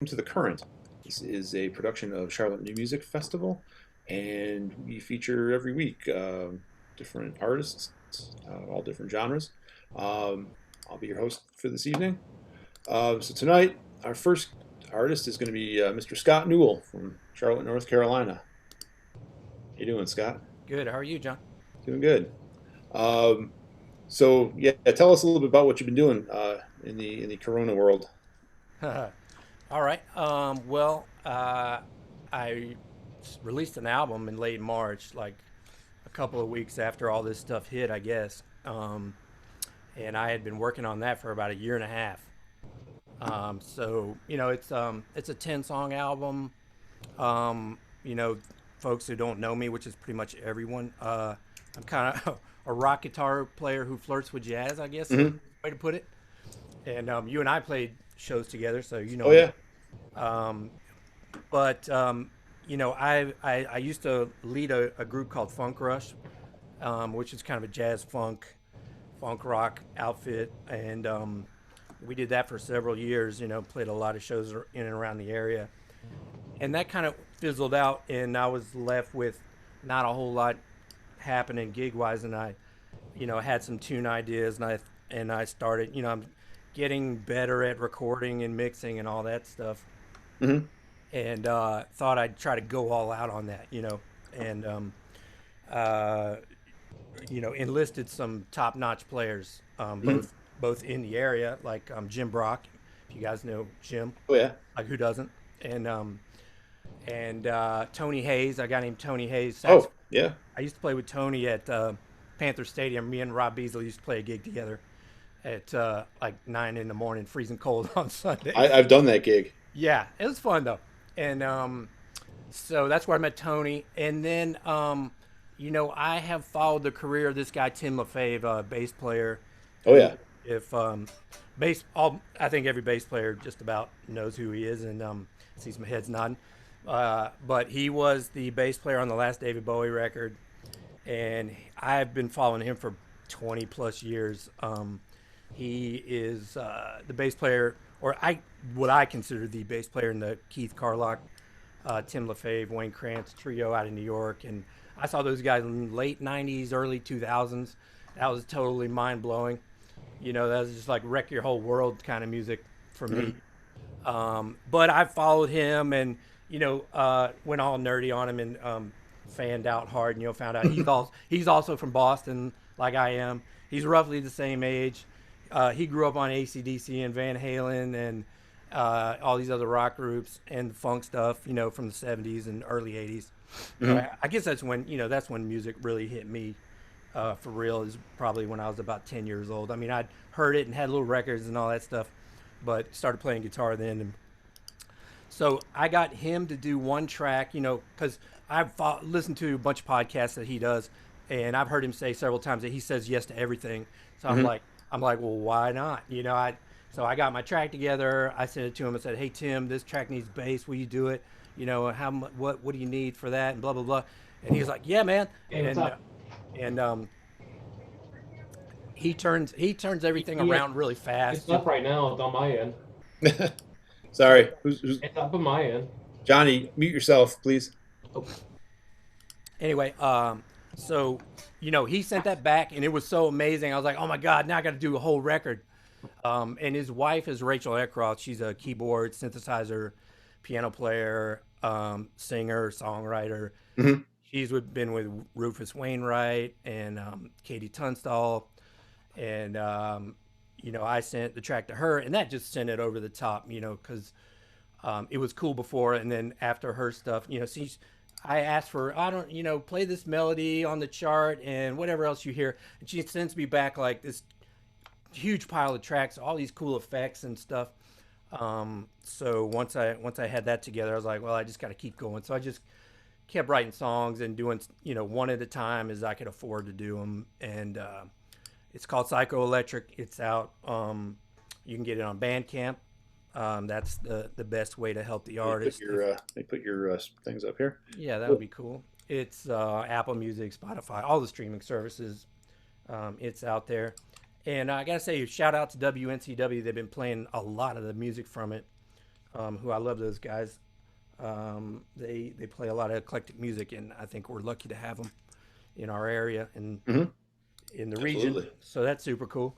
to The Current. This is a production of Charlotte New Music Festival, and we feature every week different artists, all different genres. Um, I'll be your host for this evening. So tonight, our first artist is going to be Mr. Scott Newell from Charlotte, North Carolina. How you doing, Scott? Good. How are you, John? Doing good. Um, so yeah, tell us a little bit about what you've been doing in the Corona world. All right. I released an album in late March, like a couple of weeks after all this stuff hit, I guess. And I had been working on that for about a year and a half. It's a 10 song album. Um, you know, Folks who don't know me, which is pretty much everyone. I'm kind of a rock guitar player who flirts with jazz, I guess, is Hmm. the way to put it. And you and I played shows together, so you know Oh me. yeah. Um, but I used to lead a group called Funk Rush, which is kind of a jazz funk rock outfit, and we did that for several years. Played a lot of shows in and around the area, and that kind of fizzled out, and I was left with not a whole lot happening gig wise, and I had some tune ideas, and I started, I'm getting better at recording and mixing and all that stuff, Hmm. and thought I'd try to go all out on that, and uh, enlisted some top-notch players, Hmm. both in the area, like Jim Brock, if you guys know Jim, Oh yeah. like who doesn't, and Tony Hayes, a guy named Tony Hayes, sax. Oh yeah. I used to play with Tony at Panther Stadium. Me and Rob Beasley used to play a gig together at like 9 in the morning, freezing cold on Sundays. I've done that gig. Yeah, it was fun though, and so that's where I met Tony. And then I have followed the career of this guy Tim LaFave, bass player, Oh who yeah. if bass, all I think every bass player just about knows who he is, and see some heads nodding. But he was the bass player on the last David Bowie record, and I've been following him for 20 plus years. He is the bass player, or what I consider the bass player in the Keith Carlock, Tim LaFave, Wayne Krantz trio out of New York, and I saw those guys in the late '90s, early 2000s. That was totally mind blowing. That was just like wreck your whole world kind of music for Hmm. me. But I followed him and went all nerdy on him and fanned out hard. And found out he's also from Boston, like I am. He's roughly the same age. He grew up on AC/DC and Van Halen and all these other rock groups and funk stuff, from the '70s and early '80s. So Hmm. I guess that's when music really hit me for real. Is probably when I was about 10 years old. I mean, I'd heard it and had little records and all that stuff, but started playing guitar then. And so I got him to do one track, because listened to a bunch of podcasts that he does, and I've heard him say several times that he says yes to everything. So I'm Hmm. like, I'm like, well, why not? So I got my track together. I sent it to him and said, hey Tim, this track needs bass. Will you do it? What do you need for that? And blah blah blah. And he's like, yeah, man. Hey, what's And up? and he turns everything Yeah, around really it's fast. up right now. It's on my end. Sorry. Who's It's up on my end. Johnny? Mute yourself, please. Oh, Anyway, so he sent that back, and it was so amazing. I was like, oh my god, now I got to do a whole record. And his wife is Rachel Eckroth. She's a keyboard, synthesizer, piano player, singer, songwriter. Hmm. Been with Rufus Wainwright and Katie Tunstall, and I sent the track to her, and that just sent it over the top, because it was cool before, and then after her stuff, I asked for, I don't, play this melody on the chart and whatever else you hear, and she sends me back like this huge pile of tracks, all these cool effects and stuff. So once I had that together, I was like, well, I just got to keep going. So I just kept writing songs and doing one at a time as I could afford to do them. And it's called Psychoelectric. It's out. You can get it on Bandcamp. That's the best way to help the artist. They put your things up here. Yeah, that would Cool. be cool. It's Apple Music, Spotify, all the streaming services. It's out there. And I gotta say, shout out to WNCW. They've been playing a lot of the music from it who I love those guys. They play a lot of eclectic music, and I think we're lucky to have them in our area and Hmm. in the region. Absolutely. So that's super cool.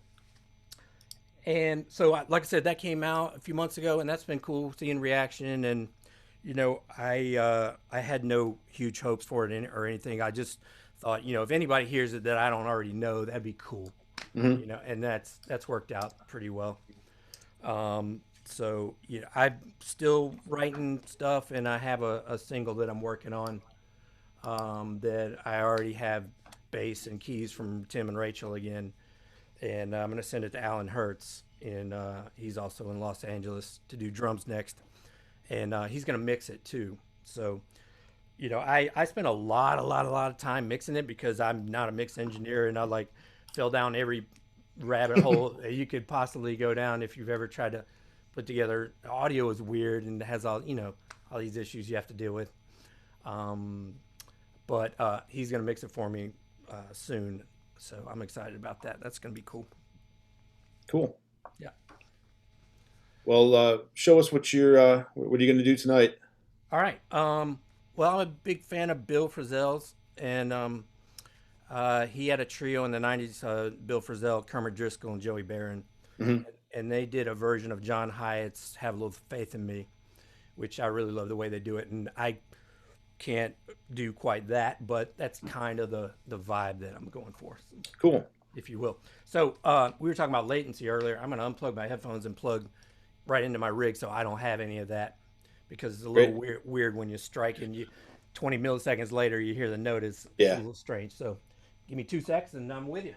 And so, like I said, that came out a few months ago, and that's been cool seeing reaction. And I had no huge hopes for it or anything. I just thought, if anybody hears it that I don't already know, that'd be cool. Hmm. And that's worked out pretty well. So I'm still writing stuff, and I have a single that I'm working on that I already have bass and keys from Tim and Rachel again, and I'm gonna send it to Alan Hertz, and he's also in Los Angeles to do drums next, and he's gonna mix it too. So I spent a lot of time mixing it because I'm not a mix engineer, and I like fell down every rabbit hole that you could possibly go down if you've ever tried to put together. Audio is weird and has all these issues you have to deal with. Um, but he's gonna mix it for me soon, so I'm excited about that. That's gonna be cool. Cool. Yeah. Well, show us what are you going to do tonight? All right. Well, I'm a big fan of Bill Frisell's, and he had a trio in the '90s: Bill Frisell, Kermit Driscoll, and Joey Barron, Hmm. and they did a version of John Hyatt's "Have a Little Faith in Me," which I really love the way they do it, and I can't do quite that, but that's kind of the vibe that I'm going for, Cool. if you will. So we were talking about latency earlier. I'm going to unplug my headphones and plug right into my rig, so I don't have any of that, because it's a little Great. weird when you strike and 20 milliseconds later you hear the note. It's a Yeah. little strange. So give me 2 seconds and I'm with you.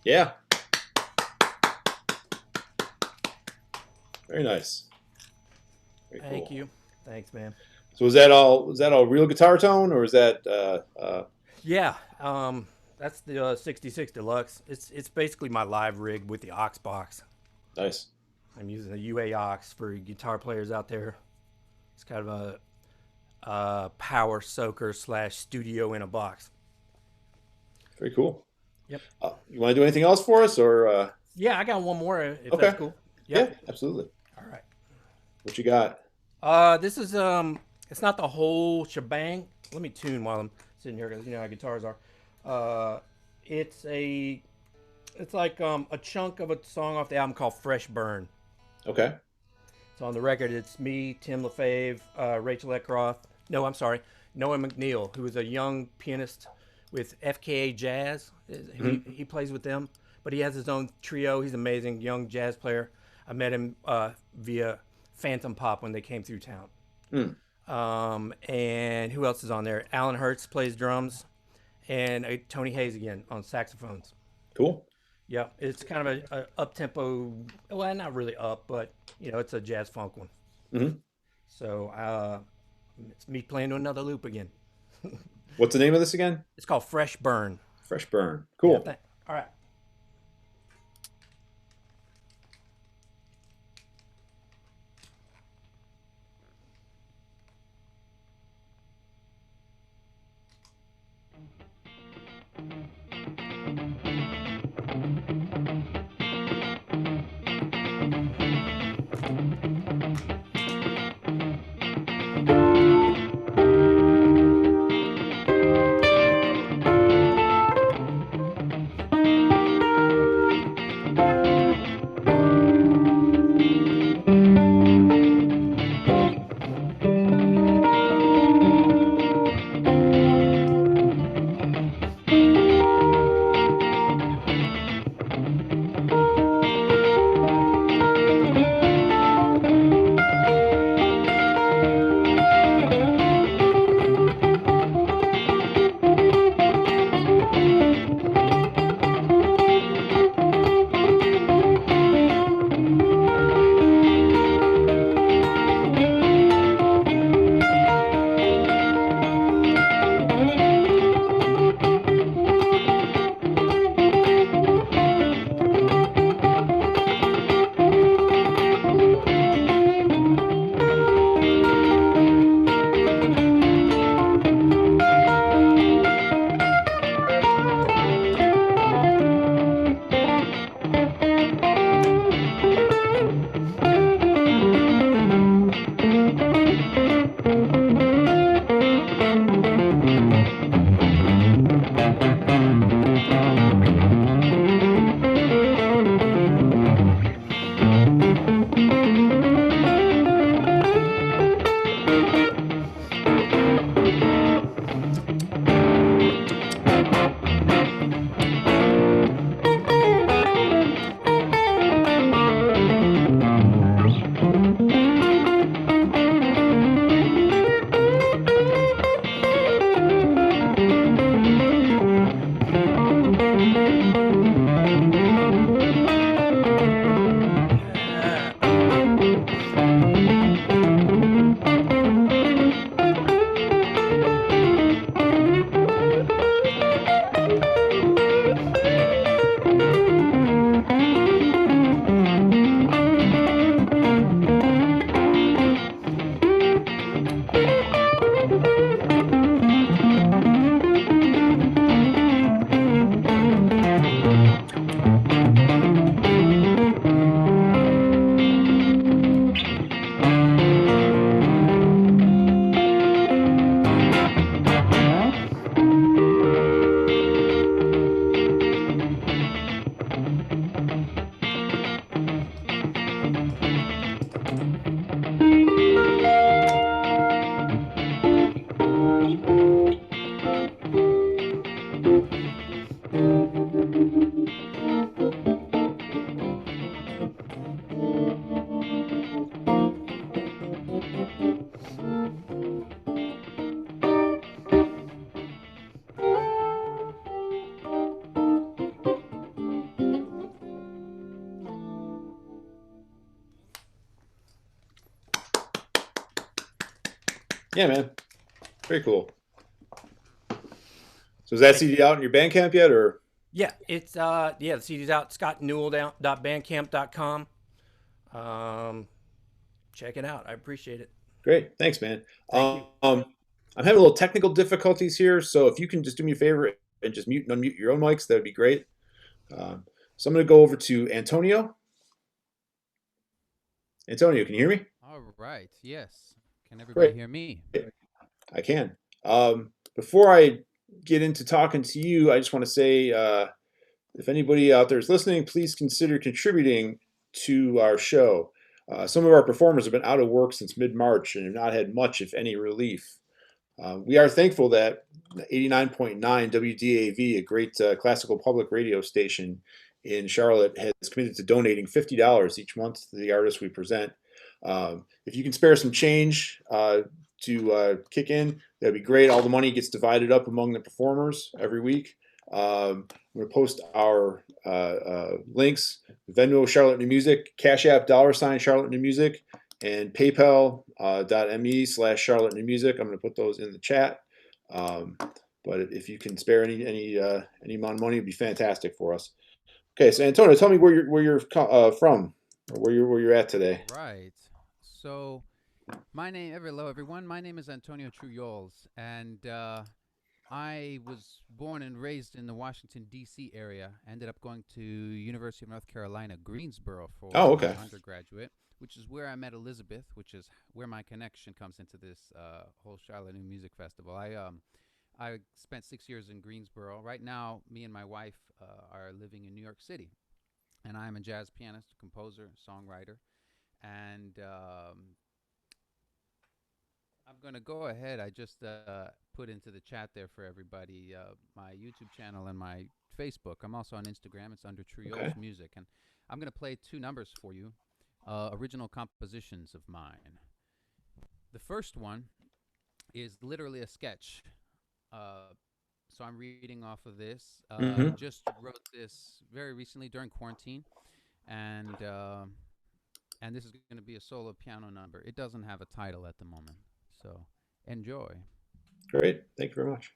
Yeah. Very nice. Very cool. Thank you. Thanks, man. So was that all real guitar tone, or is that Yeah, that's the 66 Deluxe. It's basically my live rig with the aux box. nice? I'm using the UA aux for guitar players out there. It's kind of a power soaker / studio in a box. Very cool. Yep. You want to do anything else for us, or Yeah, I got one more if Okay. that's cool. yeah, absolutely. All right. What you got? This is it's not the whole shebang. Let me tune while I'm sitting here because you know how guitars are. It's like a chunk of a song off the album called Fresh Burn. Okay. So on the record, it's me, Tim LaFave, Rachel Eckroth. No, I'm sorry, Noah McNeil, who is a young pianist with FKA Jazz. He plays with them, but he has his own trio. He's an amazing young jazz player. I met him via Phantom Pop when they came through town. And who else is on there? Alan Hertz plays drums, and Tony Hayes again on saxophones. Cool. Yeah, it's kind of a up tempo. Well, not really up, but you know, it's a jazz funk one. Mm-hmm. So it's me playing another loop again. What's the name of this again? It's called Fresh Burn. Fresh Burn. Cool. Yeah, all right. Yeah, man. Very cool. So is that CD out in your Bandcamp yet, or? Yeah, it's the CD's out. scottnewell.bandcamp.com. Check it out. I appreciate it. Great, thanks, man. Thank you. I'm having a little technical difficulties here, so if you can just do me a favor and just mute and unmute your own mics, that would be great. So I'm going to go over to Antonio. Antonio, can you hear me? All right. Yes. Can everybody Great. hear me? I can. Before I get into talking to you, I just want to say, if anybody out there is listening, please consider contributing to our show. Some of our performers have been out of work since mid-March and have not had much, if any, relief. We are thankful that 89.9 WDAV, a great classical public radio station in Charlotte, has committed to donating $50 each month to the artists we present. If you can spare some change to kick in, that'd be great. All the money gets divided up among the performers every week. I'm going to post our links: Venmo Charlotte New Music, Cash App $ Charlotte New Music, and PayPal.me/Charlotte New Music. I'm going to put those in the chat. But if you can spare any amount of money, it'd be fantastic for us. Okay, so Antonio, tell me where you're from, or where you're at today. Right. So, hello everyone. My name is Antonio Truyols, and I was born and raised in the Washington D.C. area. Ended up going to University of North Carolina, Greensboro for okay. my undergraduate, which is where I met Elizabeth, which is where my connection comes into this whole Charlotte New Music Festival. I spent 6 years in Greensboro. Right now, me and my wife are living in New York City, and I'm a jazz pianist, composer, songwriter, and I'm going to go ahead. I just put into the chat there for everybody my YouTube channel and my Facebook. I'm also on Instagram. It's under Truyols Music, and I'm going to play 2 numbers for you, original compositions of mine. The first one is literally a sketch. So I'm reading off of this. Just wrote this very recently during quarantine, and this is going to be a solo piano number. It doesn't have a title at the moment, so enjoy. Great, thank you very much.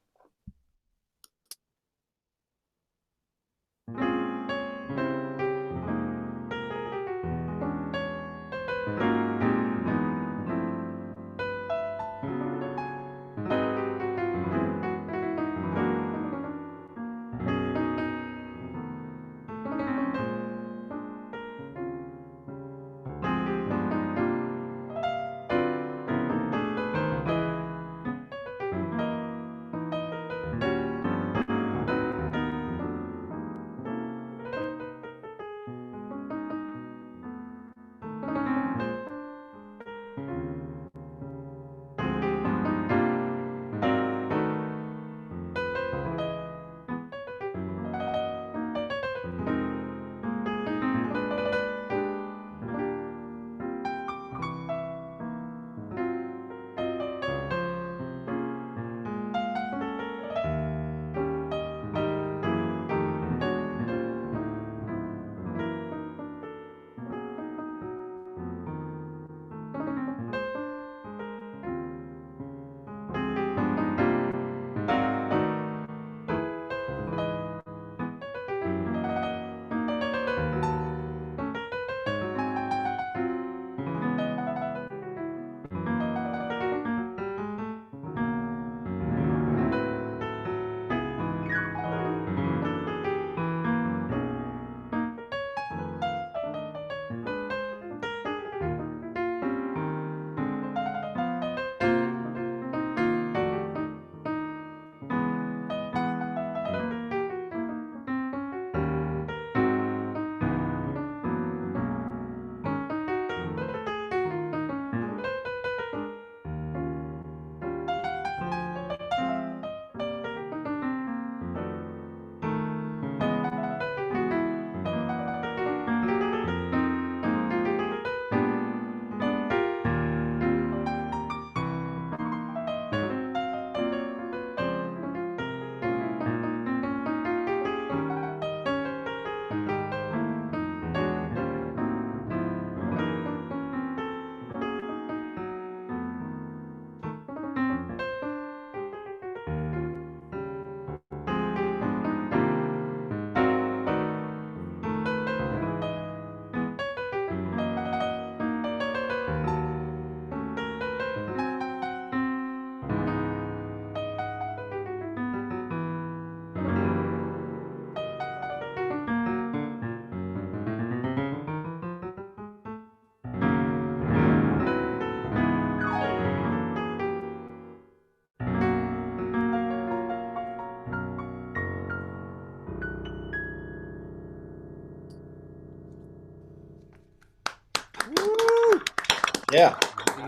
Yeah.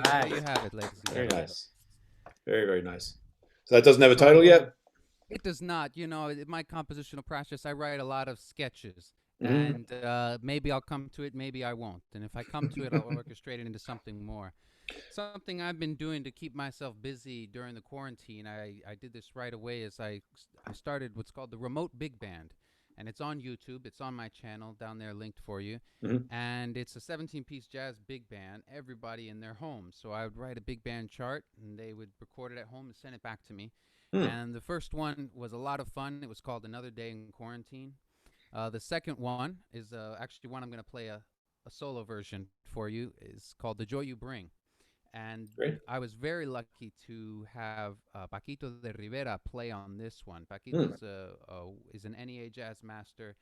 There you have it, ladies and Very gentlemen. nice. Very, very nice. So that doesn't have a title yet? It does not. You know, my compositional process, I write a lot of sketches. Mhm. And maybe I'll come to it, maybe I won't. And if I come to it, I'll orchestrate it into something more. Something I've been doing to keep myself busy during the quarantine, I did this right away, is I started what's called the Remote Big Band. And it's on YouTube. It's on my channel down there, linked for you. Mhm. And it's a 17-piece jazz big band, everybody in their home. So I would write a big band chart, and they would record it at home and send it back to me. And the first one was a lot of fun. It was called Another Day in Quarantine. The second one is actually one I'm going to play a solo version for you. It's called The Joy You Bring. And Great. I was very lucky to have Paquito de Rivera play on this one. Paquito is an NEA jazz master,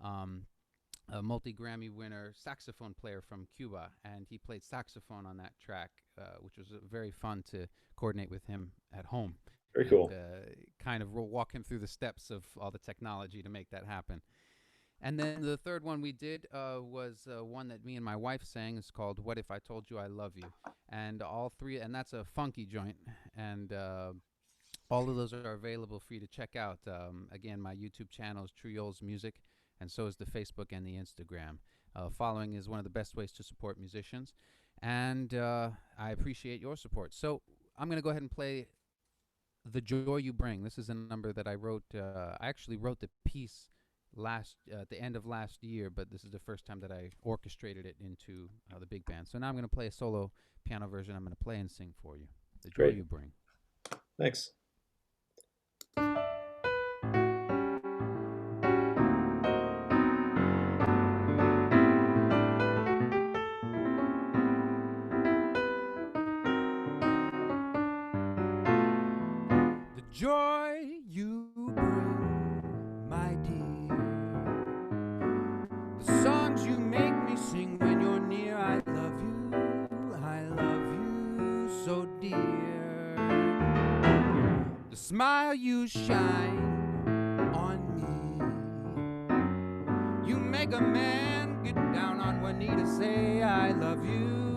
a multi-Grammy winner saxophone player from Cuba, and he played saxophone on that track, which was very fun to coordinate with him at home. Very cool. And, kind of walk him through the steps of all the technology to make that happen. And then the third one we did was one that me and my wife sang. It's called "What If I Told You I Love You," and all three, and that's a funky joint. And all of those are available for you to check out. Again, my YouTube channel is Trioles Music, and so is the Facebook and the Instagram. Following is one of the best ways to support musicians, and I appreciate your support. So I'm going to go ahead and play "The Joy You Bring." This is a number that I wrote. I actually wrote the piece at the end of last year, but this is the first time that I orchestrated it into the big band. So now I'm going to play a solo piano version. I'm going to play and sing for you. The Joy Great. You Bring. Thanks. The joy you bring, my dear. The songs you make me sing when you're near. I love you so dear. The smile you shine on me. You make a man get down on one knee to say, I love you,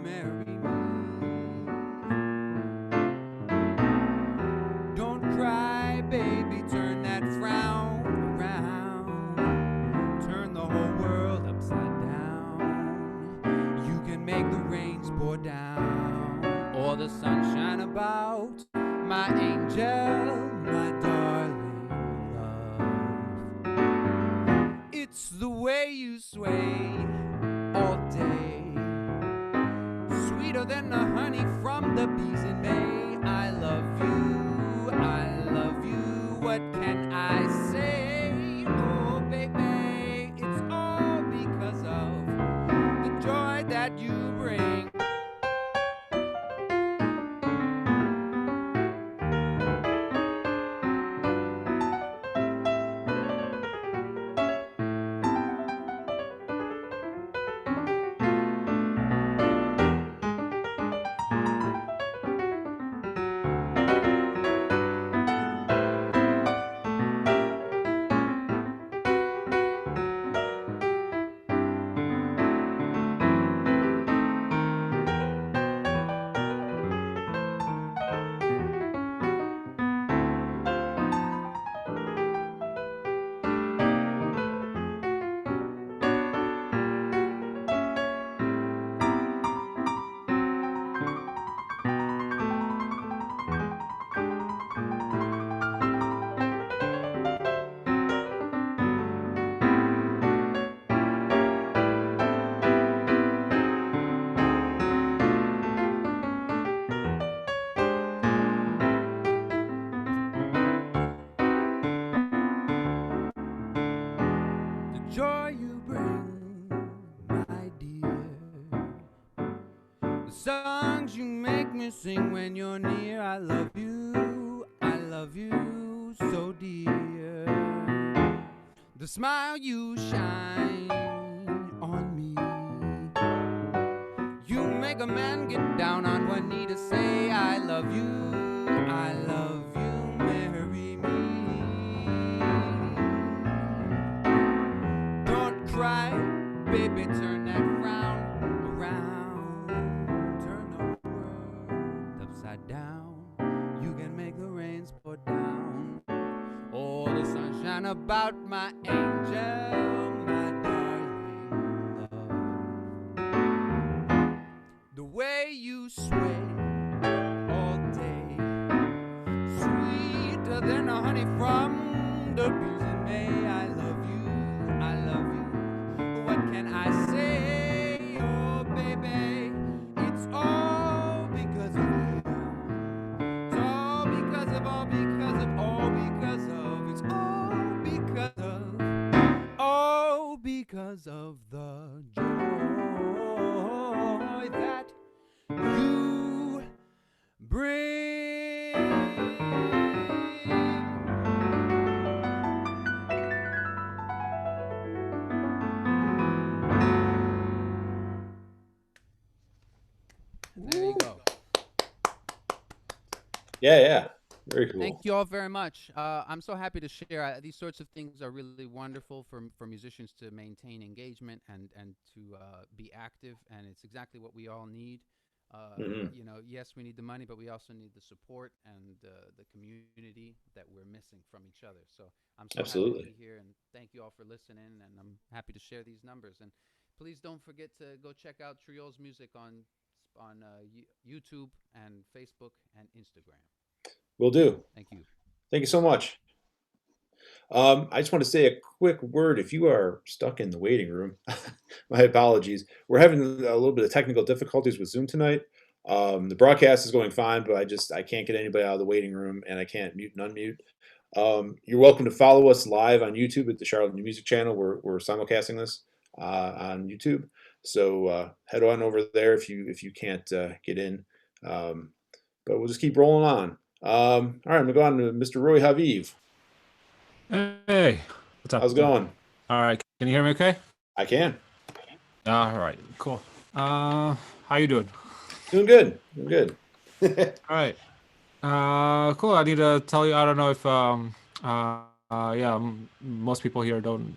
marry me. Don't cry, baby, turn that frown around. Turn the whole world upside down. You can make the rains pour down or the sunshine about. My angel, my darling love. It's the way you sway all day, sweeter than the honey from the bees in May. I love you, what can I say? Oh baby, it's all because of the joy that you bring. Joy you bring, my dear. The songs you make me sing when you're near. I love you so dear. The smile you shine on me. You make a man get down on one knee to say, I love you, marry me. Don't cry, baby, turn that frown upside down. You can make the rains pour down. Oh, the sunshine about my angel, my darling love. The way you sway all day, sweeter than the honey from the bees in May. I love you, I love you. What can I say? Oh, baby, it's all because of you. It's all because of, all because of, all because of. It's all because of the joy that you bring. There you go. Yeah. Very cool. Thank you all very much. I'm so happy to share. These sorts of things are really wonderful for musicians to maintain engagement and to be active, and it's exactly what we all need. You know, yes, we need the money, but we also need the support and the community that we're missing from each other. So I'm so happy to be here, and thank you all for listening, and I'm happy to share these numbers. And please don't forget to go check out Triol's music on YouTube and Facebook and Instagram. Will do. Thank you. Thank you so much. I just want to say a quick word. If you are stuck in the waiting room, my apologies. We're having a little bit of technical difficulties with Zoom tonight. The broadcast is going fine, but I can't get anybody out of the waiting room, and I can't mute and unmute. You're welcome to follow us live on YouTube at the Charlotte New Music channel. We're simulcasting this on YouTube, so head on over there if you can't get in. But we'll just keep rolling on. All right, I'm gonna go on to Mr. Roy Haviv. Hey, what's up? How's it going? All right, can you hear me okay? I can. All right, cool. How you doing? Doing good. Doing good. All right. Cool. I need to tell you, I don't know if most people here don't.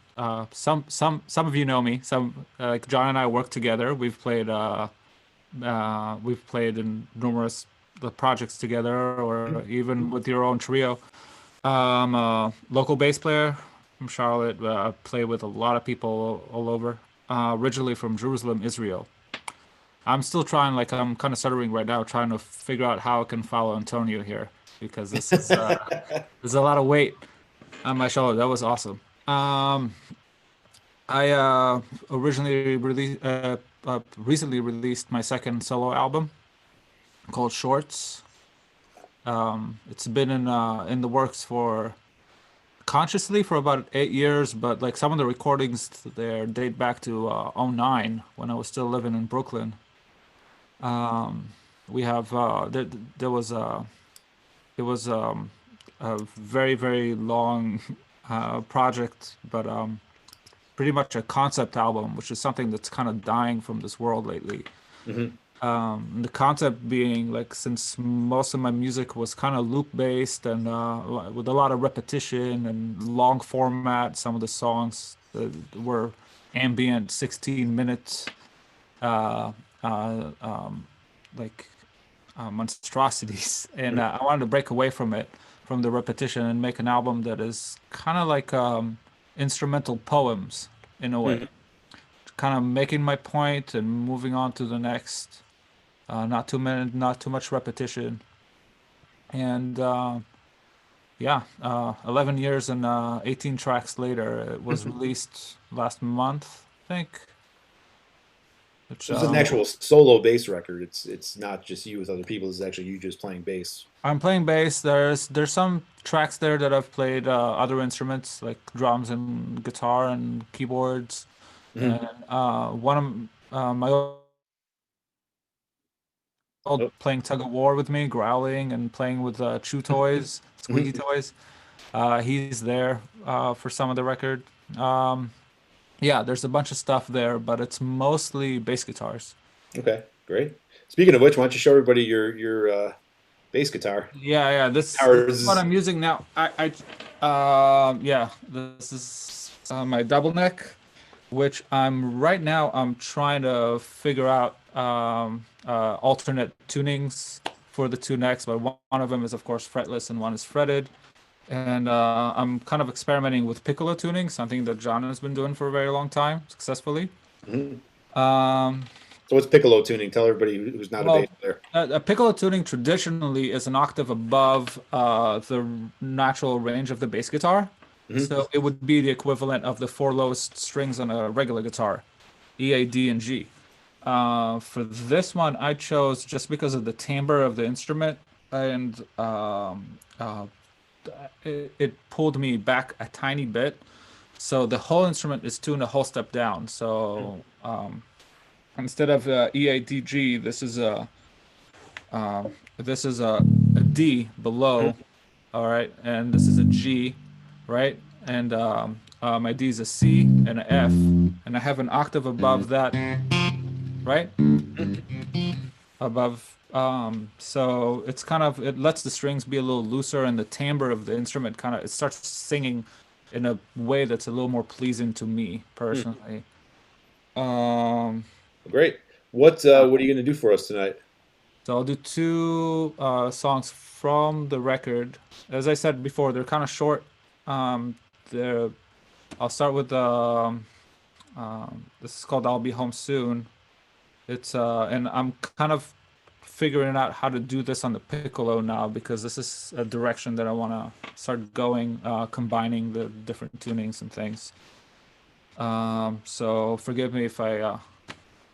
Some of you know me. Some like John and I work together. We've played in numerous projects together, or even with your own trio. I'm a local bass player from Charlotte. I play with a lot of people all over. Originally from Jerusalem, Israel. I'm still trying, like I'm kind of stuttering right now, trying to figure out how I can follow Antonio here, because this is there's a lot of weight on my shoulder. That was awesome. I recently released my second solo album called Shorts. It's been in the works consciously for about 8 years, but like some of the recordings there date back to 2009 when I was still living in Brooklyn. We have there was a very, very long project, but pretty much a concept album, which is something that's kind of dying from this world lately. The concept being, like, since most of my music was kind of loop based and with a lot of repetition and long format, some of the songs were ambient 16 minutes monstrosities, and I wanted to break away from the repetition, and make an album that is kind of like instrumental poems in a way, kind of making my point and moving on to the next. Not too much repetition, and 11 years and 18 tracks later, it was released last month, I think. It's an actual solo bass record. It's not just you with other people. It's actually you just playing bass. I'm playing bass. There's some tracks there that I've played other instruments like drums and guitar and keyboards, and one of my playing tug of war with me, growling and playing with chew toys, squeaky toys. He's there for some of the record. There's a bunch of stuff there, but it's mostly bass guitars. Okay, great. Speaking of which, why don't you show everybody your bass guitar? Yeah. This is what I'm using now. This is my double neck, which I'm trying to figure out alternate tunings for the two next, but one of them is of course fretless and one is fretted. And I'm kind of experimenting with piccolo tuning, something that John has been doing for a very long time successfully. Um, So what's piccolo tuning? Tell everybody who's not a bass player. A piccolo tuning traditionally is an octave above the natural range of the bass guitar. So it would be the equivalent of the four lowest strings on a regular guitar, E, A, D, and G. For this one, I chose just because of the timbre of the instrument, and it pulled me back a tiny bit. So the whole instrument is tuned a whole step down. So instead of E, A, D, G, this is a D below, all right, and this is a G, right, and my D is a C and an F, and I have an octave above that, right, above. So it's kind of, it lets the strings be a little looser, and the timbre of the instrument kind of, it starts singing in a way that's a little more pleasing to me personally. Great. What are you going to do for us tonight? So I'll do two songs from the record. As I said before, they're kind of short. I'll start with this is called "I'll Be Home Soon." It's and I'm kind of figuring out how to do this on the piccolo now, because this is a direction that I want to start going, combining the different tunings and things. So forgive me if I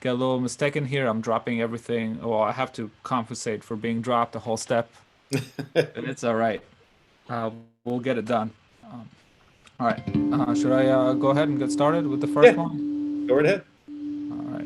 get a little mistaken here. I'm dropping everything. Well, I have to compensate for being dropped a whole step. It's all right. We'll get it done. All right. Should I go ahead and get started with the first one? Go right ahead. All right.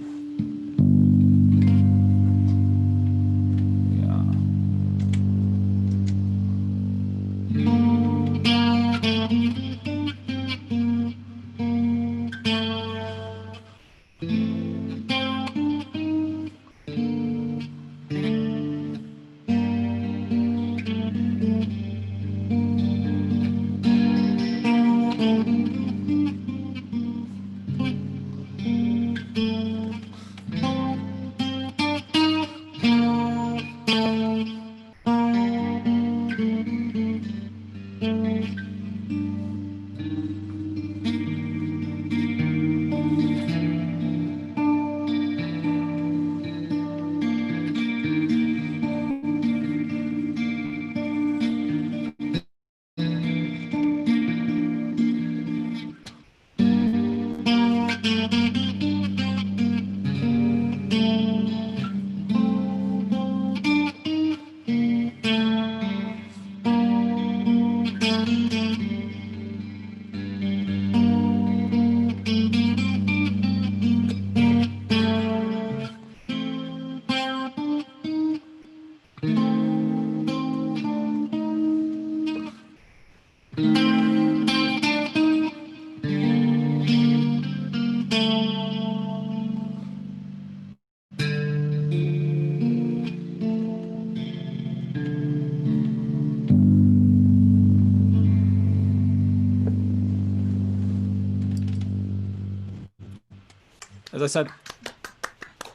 As I said,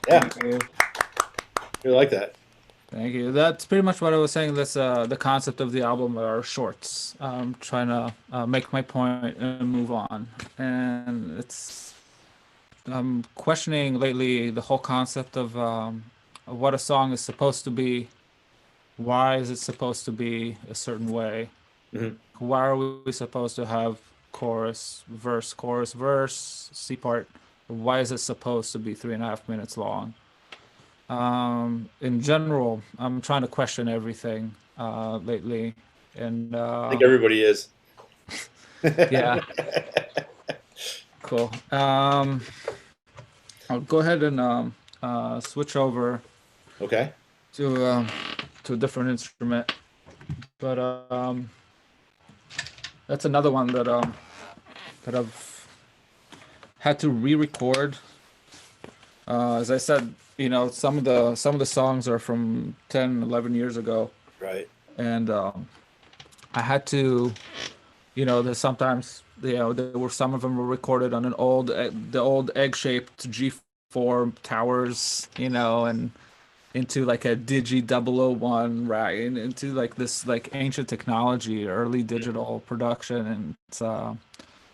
Yeah, thank you. really like that. Thank you. That's pretty much what I was saying. That's the concept of the album are shorts. I'm trying to make my point and move on. And I'm questioning lately the whole concept of what a song is supposed to be. Why is it supposed to be a certain way? Why are we supposed to have chorus, verse, C part? Why is it supposed to be 3.5 minutes long? In general, I'm trying to question everything lately, and I think everybody is. yeah, cool. I'll go ahead and switch over Okay. to a different instrument, but that's another one that I've had to re-record. As I said, you know, some of the songs are from 10, 11 years ago. Right. And I had to, you know, there's sometimes, you know, there were some of them were recorded on the old egg-shaped G4 towers, you know, and into like a Digi 001, right? And into like this like ancient technology, early digital production,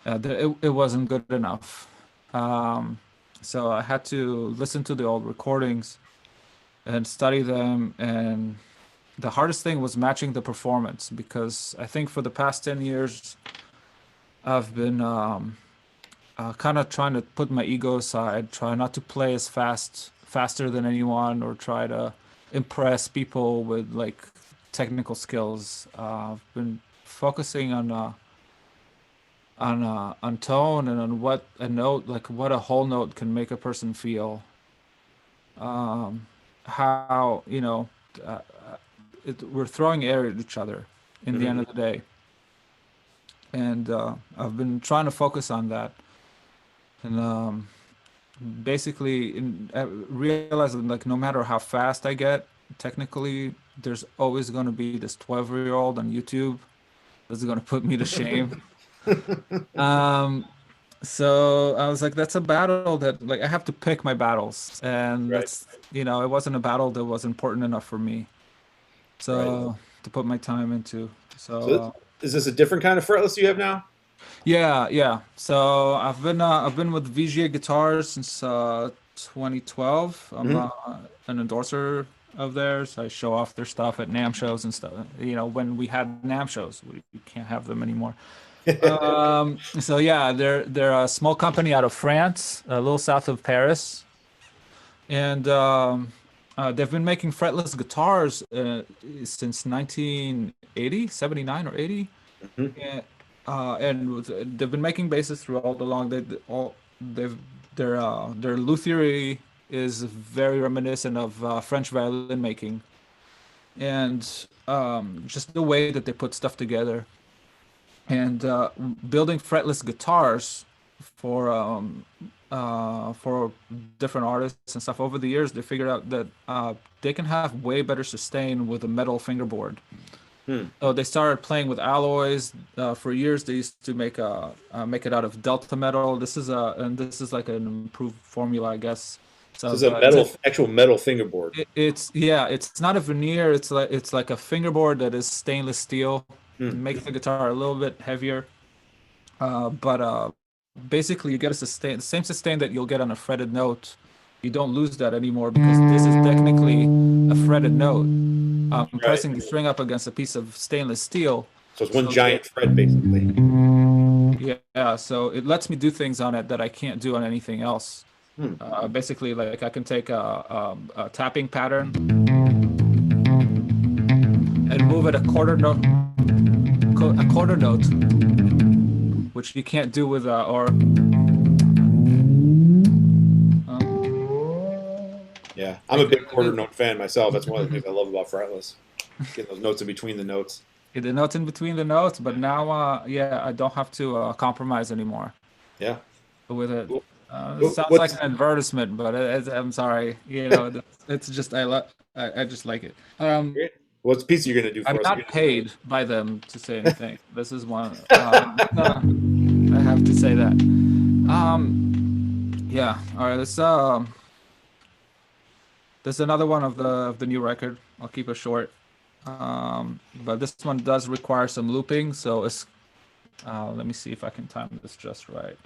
and it wasn't good enough. Um, so I had to listen to the old recordings and study them. And the hardest thing was matching the performance, because I think for the past 10 years, I've been kind of trying to put my ego aside, try not to play as faster than anyone, or try to impress people with like technical skills. I've been focusing on tone and on what a note, like what a whole note can make a person feel. Um, how, uh, we're throwing air at each other in the end of the day. And I've been trying to focus on that. And basically realizing like no matter how fast I get technically, there's always going to be this 12-year-old on YouTube that's going to put me to shame. So I was like, that's a battle that like I have to pick my battles, and Right. that's, it wasn't a battle that was important enough for me, so to put my time into. So Is this a different kind of fretless you have now? yeah. So I've been with VGA Guitars since 2012. I'm an endorser of theirs. I show off their stuff at NAMM shows and stuff. When we had NAMM shows, we can't have them anymore. So yeah, they're a small company out of France, a little south of Paris, and they've been making fretless guitars since 1980, 79 or 80. And they've been making basses throughout along. Their luthiery is very reminiscent of French violin making, and just the way that they put stuff together. And building fretless guitars for different artists and stuff over the years, they figured out that they can have way better sustain with a metal fingerboard. So they started playing with alloys. For years, they used to make it out of Delta metal. This is like an improved formula, I guess. So This is a actual metal fingerboard. It's not a veneer. It's like a fingerboard that is stainless steel. It makes the guitar a little bit heavier. But basically, you get the same sustain that you'll get on a fretted note. You don't lose that anymore, because this is technically a fretted note. Pressing the string up against a piece of stainless steel. So it's one giant fret, basically. Yeah, so it lets me do things on it that I can't do on anything else. Basically, like I can take a tapping pattern and move it a quarter note, which you can't do with Yeah, I'm a big quarter note fan myself. That's one of the things I love about fretless. Getting those notes in between the notes. Get the notes in between the notes, but now, I don't have to compromise anymore. Yeah. With it. It sounds like an advertisement, but I'm sorry. It's just I just like it. What's the piece you're gonna do for us? I'm not paid by them to say anything. This is one. I have to say that. Yeah. All right. There's another one of the new record. I'll keep it short. But this one does require some looping, so it's. Let me see if I can time this just right.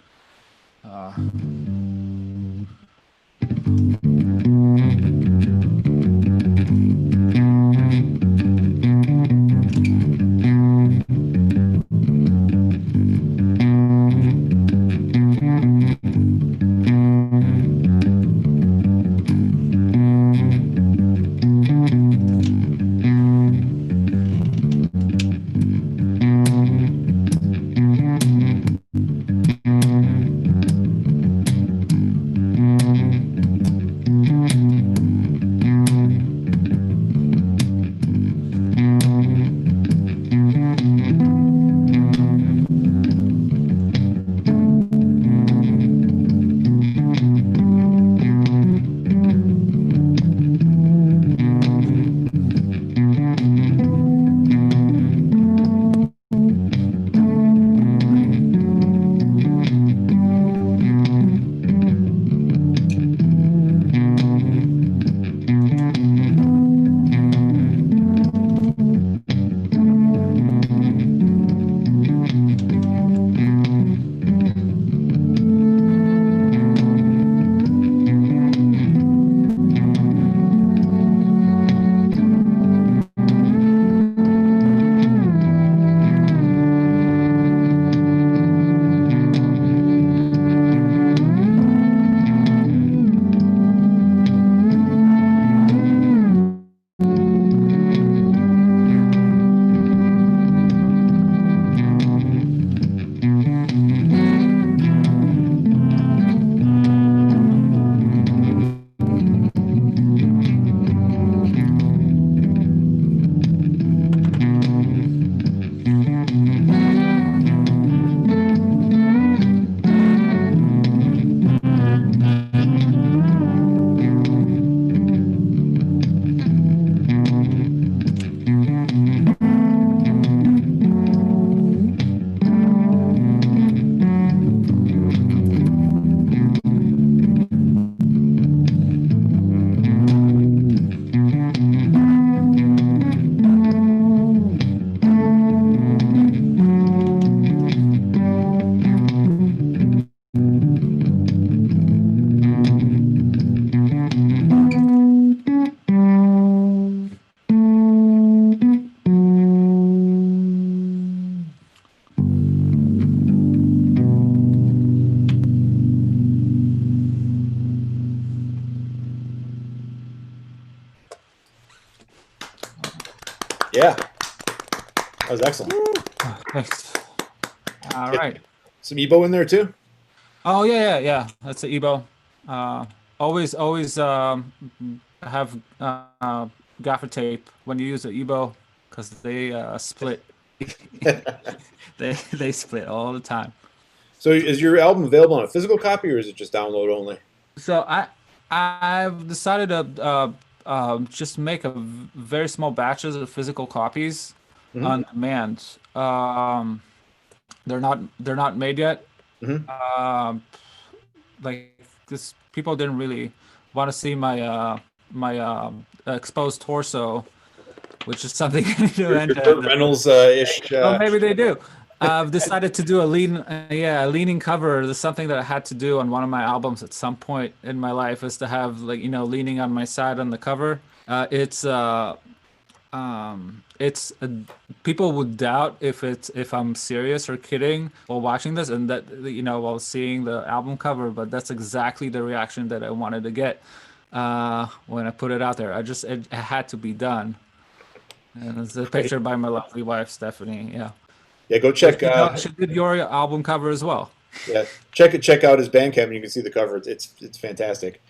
Yeah, that was excellent. Thanks. All right. Some Ebo in there too. Oh yeah. That's the Ebo. Always have gaffer tape when you use the Ebo because they split. they split all the time. So is your album available on a physical copy or is it just download only? So I've decided to just make very small batches of physical copies on demand. They're not made yet. Like this, people didn't really want to see my exposed torso, which is something Your Burt Reynolds ish. well, maybe they do. I've decided to do a leaning cover. There's something that I had to do on one of my albums at some point in my life is to have leaning on my side on the cover. People would doubt if I'm serious or kidding while watching this and that while seeing the album cover, but that's exactly the reaction that I wanted to get when I put it out there. It had to be done. And it's a picture by my lovely wife, Stephanie. Yeah. Yeah, go check. She did your album cover as well. Yeah, check out his Bandcamp, and you can see the cover. It's fantastic.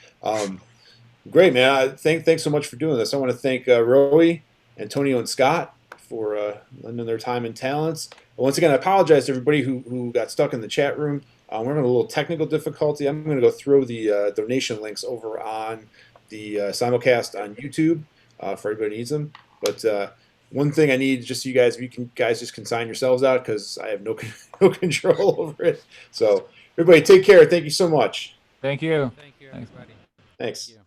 Great, man. Thanks so much for doing this. I want to thank Roey, Antonio, and Scott for lending their time and talents. Once again, I apologize to everybody who got stuck in the chat room. We're having a little technical difficulty. I'm going to go throw the donation links over on the simulcast on YouTube for everybody who needs them. But one thing I need just so you guys, if you can guys just consign yourselves out because I have no control over it. So everybody take care. Thank you so much. Thank you. Thank you, everybody. Thanks. Thank you.